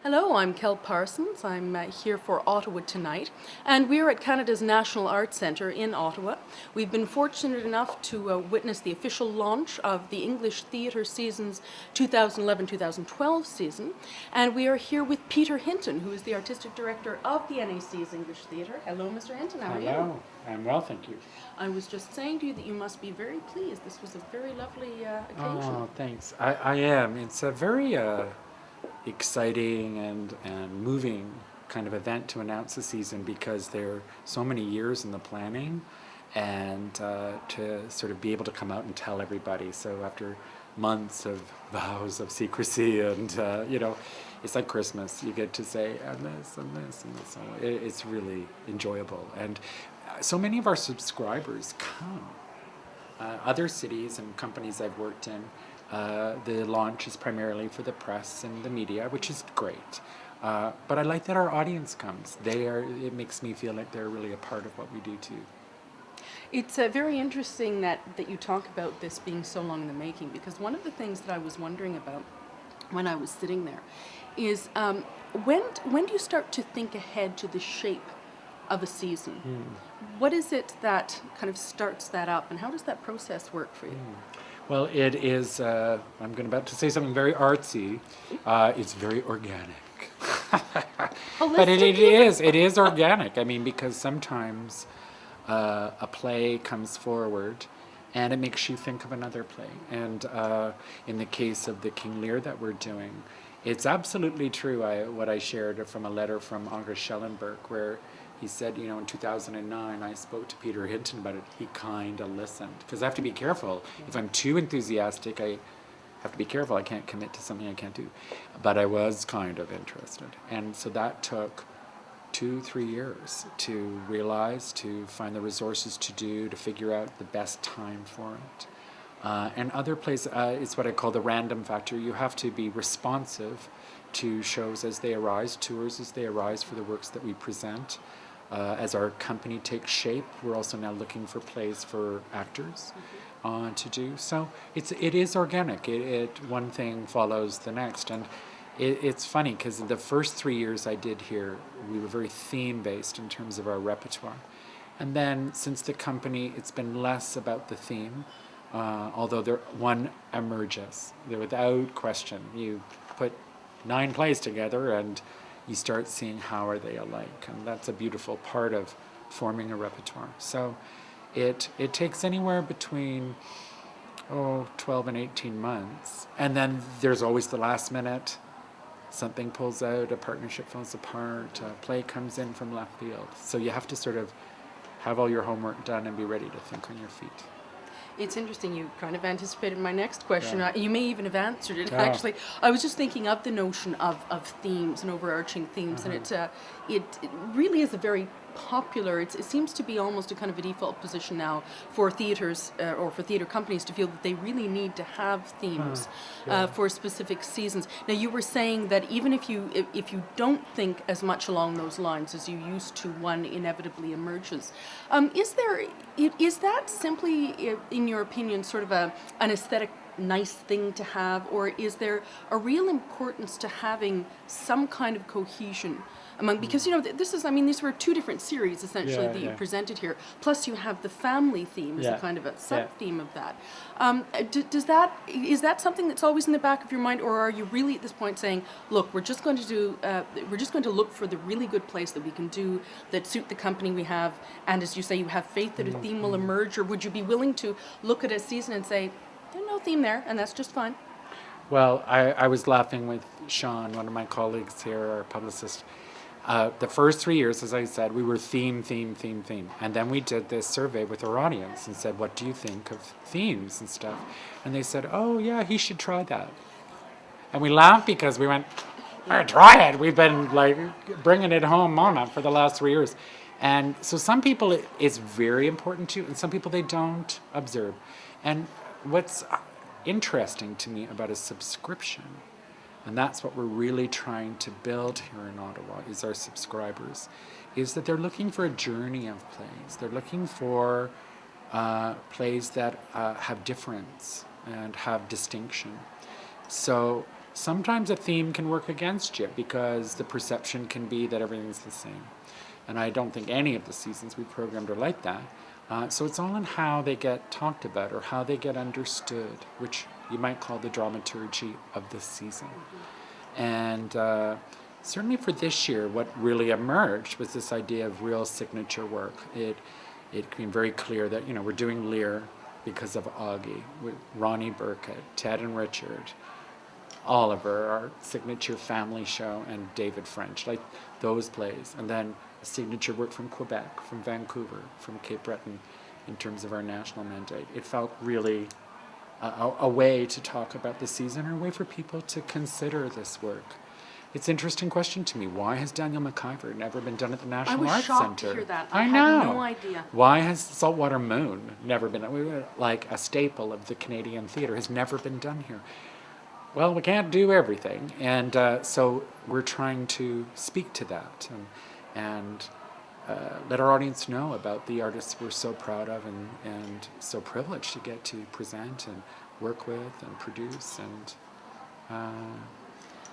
Hello, I'm Kel Parsons. I'm here for Ottawa tonight, and we're at Canada's National Arts Centre in Ottawa. We've been fortunate enough to witness the official launch of the English Theatre Season's 2011-2012 season, and we are here with Peter Hinton, who is the Artistic Director of the NAC's English Theatre. Hello, Mr. Hinton, how are you? Hello, I'm well, thank you. I was just saying to you that you must be very pleased. This was a very lovely occasion. Oh, thanks. I am. It's a very exciting and moving kind of event to announce the season because there are so many years in the planning and to sort of be able to come out and tell everybody. So after months of vows of secrecy and, it's like Christmas. You get to say, and this and this and this. So it's really enjoyable. And so many of our subscribers come. Other cities and companies I've worked in, the launch is primarily for the press and the media, which is great. But I like that our audience comes. It makes me feel like they're really a part of what we do too. It's very interesting that you talk about this being so long in the making, because one of the things that I was wondering about when I was sitting there is when do you start to think ahead to the shape of a season? What is it that kind of starts that up, and how does that process work for you? Well, it is, I'm about to say something very artsy. It's very organic. But it is organic. I mean, because sometimes a play comes forward and it makes you think of another play. And in the case of the King Lear that we're doing, it's absolutely true what I shared from a letter from August Schellenberg, where he said, in 2009, I spoke to Peter Hinton about it. He kind of listened. Because I have to be careful. If I'm too enthusiastic, I have to be careful. I can't commit to something I can't do. But I was kind of interested. And so that took 2-3 years to realize, to find the resources to figure out the best time for it. And other plays, it's what I call the random factor. You have to be responsive to shows as they arise, tours as they arise for the works that we present. As our company takes shape, we're also now looking for plays for actors to do. So it is organic. One thing follows the next. And it's funny because the first 3 years I did here, we were very theme-based in terms of our repertoire. And then since the company, it's been less about the theme, although one emerges. Without question, you put 9 plays together and you start seeing how are they alike, and that's a beautiful part of forming a repertoire. So it takes anywhere between 12 and 18 months, and then there's always the last minute. Something pulls out, a partnership falls apart, a play comes in from left field. So you have to sort of have all your homework done and be ready to think on your feet. It's interesting, you kind of anticipated my next question. Yeah. You may even have answered it, Oh. actually. I was just thinking of the notion of themes and overarching themes, and it really is a very popular, it seems to be almost a kind of a default position now for theatres or for theatre companies to feel that they really need to have themes for specific seasons. Now, you were saying that even if you don't think as much along those lines as you used to, one inevitably emerges. Is that simply, in your opinion, sort of an aesthetic nice thing to have, or is there a real importance to having some kind of cohesion among, because these were 2 different series essentially that you presented here, plus you have the family theme as a kind of a sub-theme of that. Is that something that's always in the back of your mind, or are you really at this point saying, look, we're just going to look for the really good plays that we can do that suit the company we have, and as you say, you have faith that a theme will emerge, or would you be willing to look at a season and say, there's no theme there, and that's just fine? Well, I was laughing with Sean, one of my colleagues here, our publicist. The first 3 years, as I said, we were theme. And then we did this survey with our audience and said, what do you think of themes and stuff? And they said, oh, yeah, he should try that. And we laughed because we went, try it. We've been bringing it home on it for the last 3 years. And so some people it's very important to, and some people they don't observe. And what's interesting to me about a subscription, and that's what we're really trying to build here in Ottawa, is our subscribers, is that they're looking for a journey of plays. They're looking for plays that have difference and have distinction. So sometimes a theme can work against you because the perception can be that everything's the same. And I don't think any of the seasons we programmed are like that. So it's all in how they get talked about or how they get understood, which you might call the dramaturgy of the season. And certainly for this year, what really emerged was this idea of real signature work. It became very clear that, we're doing Lear because of Augie, with Ronnie Burkett, Ted and Richard, Oliver, our signature family show, and David French, like those plays. And then a signature work from Quebec, from Vancouver, from Cape Breton in terms of our national mandate. It felt really a way to talk about the season, or a way for people to consider this work. It's an interesting question to me. Why has Daniel McIver never been done at the National Arts Center? I was shocked to hear that. I know. had no idea. Why has Saltwater Moon never been, like a staple of the Canadian theatre, has never been done here? Well, we can't do everything, and so we're trying to speak to that and let our audience know about the artists we're so proud of and so privileged to get to present and work with and produce and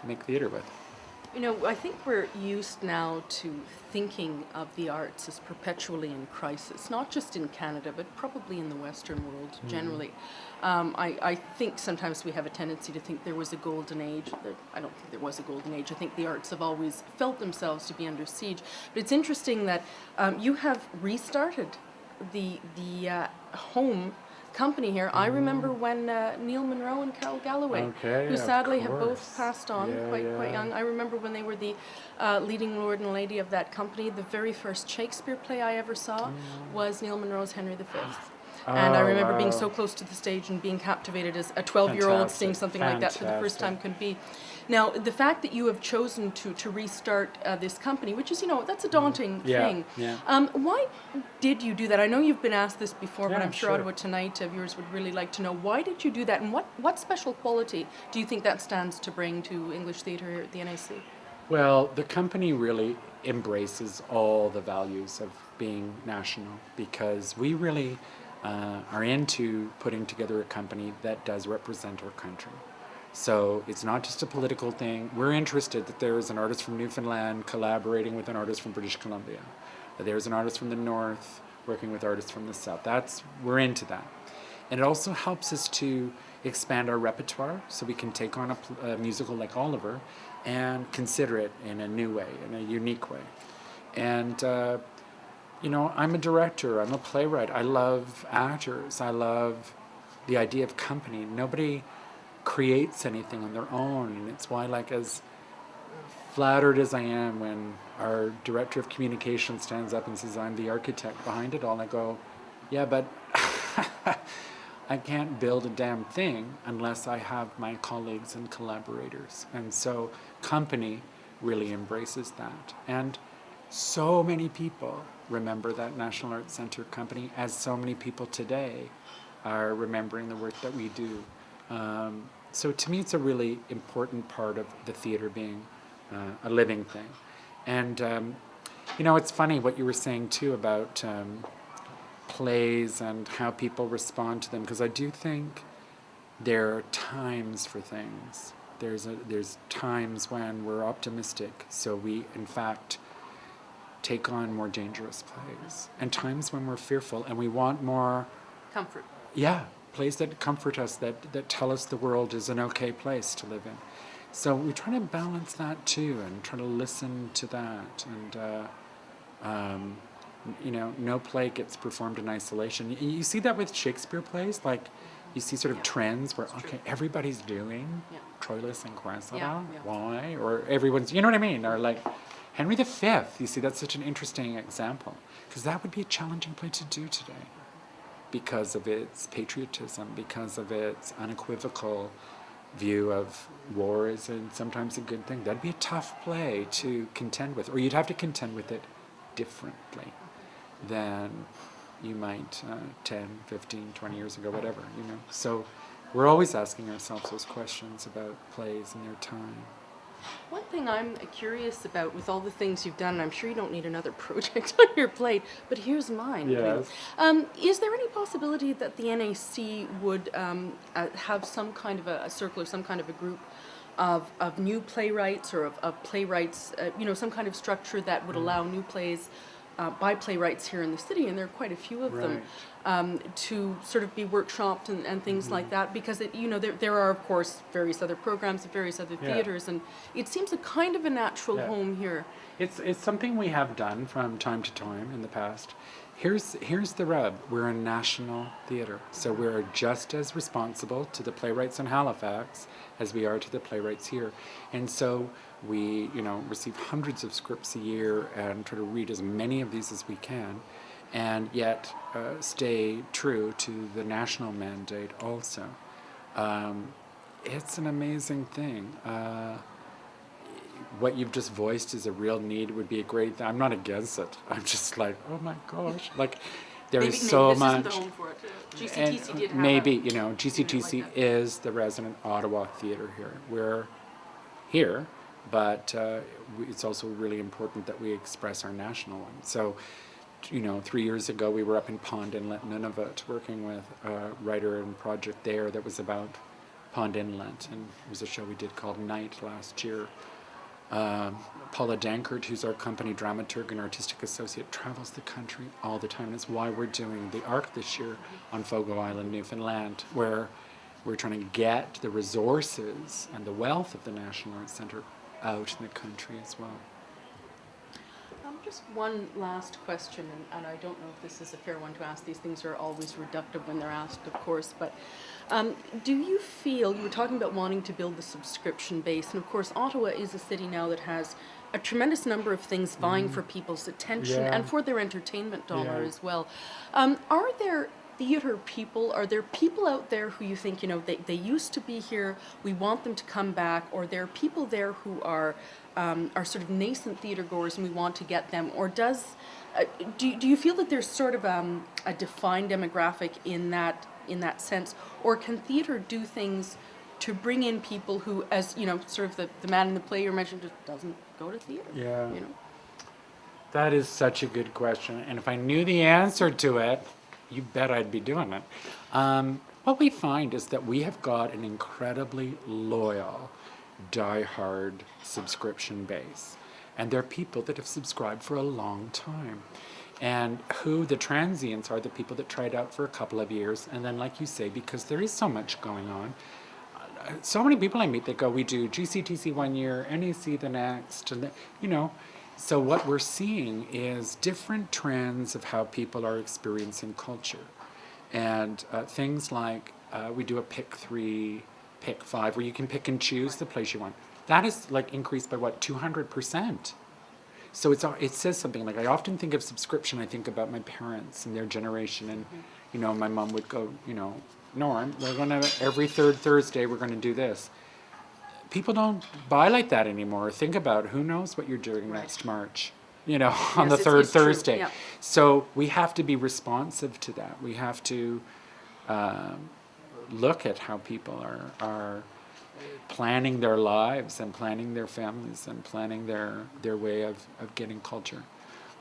make theatre with. I think we're used now to thinking of the arts as perpetually in crisis, not just in Canada, but probably in the Western world generally. I think sometimes we have a tendency to think there was a golden age. I don't think there was a golden age. I think the arts have always felt themselves to be under siege. But it's interesting that you have restarted the home company here. I remember when Neil Monroe and Carol Galloway, who sadly have both passed on quite young. I remember when they were the leading lord and lady of that company. The very first Shakespeare play I ever saw was Neil Monroe's Henry V. And I remember being so close to the stage and being captivated as a 12-year-old seeing something like that for the first time could be. Now, the fact that you have chosen to restart this company, which is, that's a daunting thing. Yeah. Why did you do that? I know you've been asked this before, but I'm sure sure. Ottawa Tonight viewers would really like to know, why did you do that, and what special quality do you think that stands to bring to English theatre here at the NAC? Well, the company really embraces all the values of being national, because we really are into putting together a company that does represent our country. So it's not just a political thing. We're interested that there is an artist from Newfoundland collaborating with an artist from British Columbia. That there's an artist from the north working with artists from the south. We're into that. And it also helps us to expand our repertoire so we can take on a musical like Oliver and consider it in a new way, in a unique way. And I'm a director, I'm a playwright, I love actors, I love the idea of company. Nobody creates anything on their own, and it's why, like, as flattered as I am when our director of communication stands up and says I'm the architect behind it all, and I go, yeah, but I can't build a damn thing unless I have my colleagues and collaborators. And so company really embraces that. And so many people remember that National Arts Centre company, as so many people today are remembering the work that we do. So to me, it's a really important part of the theatre being a living thing. And, it's funny what you were saying, too, about plays and how people respond to them, because I do think there are times for things. There's times when we're optimistic, so we, in fact, take on more dangerous plays, and times when we're fearful and we want more Comfort. Yeah, plays that comfort us, that tell us the world is an okay place to live in. So we try to balance that too, and try to listen to that. And no play gets performed in isolation. You see that with Shakespeare plays, like you see sort of trends where everybody's doing Troilus and Cressida. Why? Or everyone's, you know what I mean? Or like Henry V. You see, that's such an interesting example, because that would be a challenging play to do today, because of its patriotism, because of its unequivocal view of war is sometimes a good thing. That'd be a tough play to contend with, or you'd have to contend with it differently than you might 10, 15, 20 years ago, whatever, So we're always asking ourselves those questions about plays and their time. One thing I'm curious about with all the things you've done, and I'm sure you don't need another project on your plate, but here's mine. Yes. Is there any possibility that the NAC would have some kind of a circle or some kind of a group of new playwrights or of playwrights, some kind of structure that would allow new plays by playwrights here in the city, and there are quite a few of them, to sort of be workshopped and things like that, because there are of course various other programs at various other theaters, and it seems a kind of a natural home here. It's something we have done from time to time in the past. Here's the rub. We're a national theater, so we're just as responsible to the playwrights in Halifax as we are to the playwrights here. And so we, receive hundreds of scripts a year and try to read as many of these as we can, and yet stay true to the national mandate also. It's an amazing thing. What you've just voiced is a real need, would be a great thing. I'm not against it. I'm just like, oh my gosh, like there's Maybe so this much. Isn't the home for it. GCTC did have maybe, a GCTC like that. is the resident Ottawa theater here. We're here, but it's also really important that we express our national one. So, 3 years ago we were up in Pond Inlet, Nunavut, working with a writer and project there that was about Pond Inlet, and it was a show we did called Night last year. Paula Dankert, who's our company dramaturg and artistic associate, travels the country all the time. And it's why we're doing the ARC this year on Fogo Island, Newfoundland, where we're trying to get the resources and the wealth of the National Arts Centre out in the country as well. Just one last question, and I don't know if this is a fair one to ask. These things are always reductive when they're asked, of course, but do you feel, you were talking about wanting to build the subscription base, and of course Ottawa is a city now that has a tremendous number of things vying for people's attention and for their entertainment dollar as well. Are there theater people, are there people out there who you think, they used to be here, we want them to come back, or there are people there who are sort of nascent theater goers and we want to get them, or do you feel that there's sort of a defined demographic in that sense, or can theater do things to bring in people who, as sort of the man in the play you mentioned, just doesn't go to theater? Yeah. That is such a good question, and if I knew the answer to it, you bet I'd be doing it. What we find is that we have got an incredibly loyal, die-hard subscription base. And they're people that have subscribed for a long time. And who the transients are, the people that try it out for a couple of years. And then, like you say, because there is so much going on, so many people I meet that go, we do GCTC one year, NAC the next, and So what we're seeing is different trends of how people are experiencing culture. And things like we do a pick 3, pick 5, where you can pick and choose the place you want. That is like increased by 200%. So it says something. Like, I often think of subscription, I think about my parents and their generation, and my mom would go, Norm, we're gonna every third Thursday we're gonna do this. People don't buy like that anymore. Think about who knows what you're doing next March, on the third Thursday. Yeah. So we have to be responsive to that. We have to look at how people are planning their lives and planning their families and planning their way of getting culture.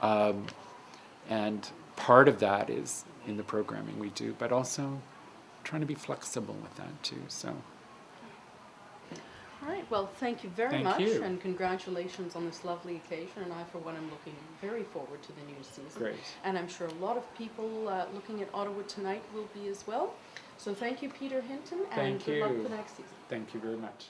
And part of that is in the programming we do, but also trying to be flexible with that too. So. All right, well, thank you very much, you. and congratulations on this lovely occasion, and I, for one, am looking very forward to the new season. Great. And I'm sure a lot of people looking at Ottawa tonight will be as well. So thank you, Peter Hinton, and Thank good luck you. the next season. Thank you very much.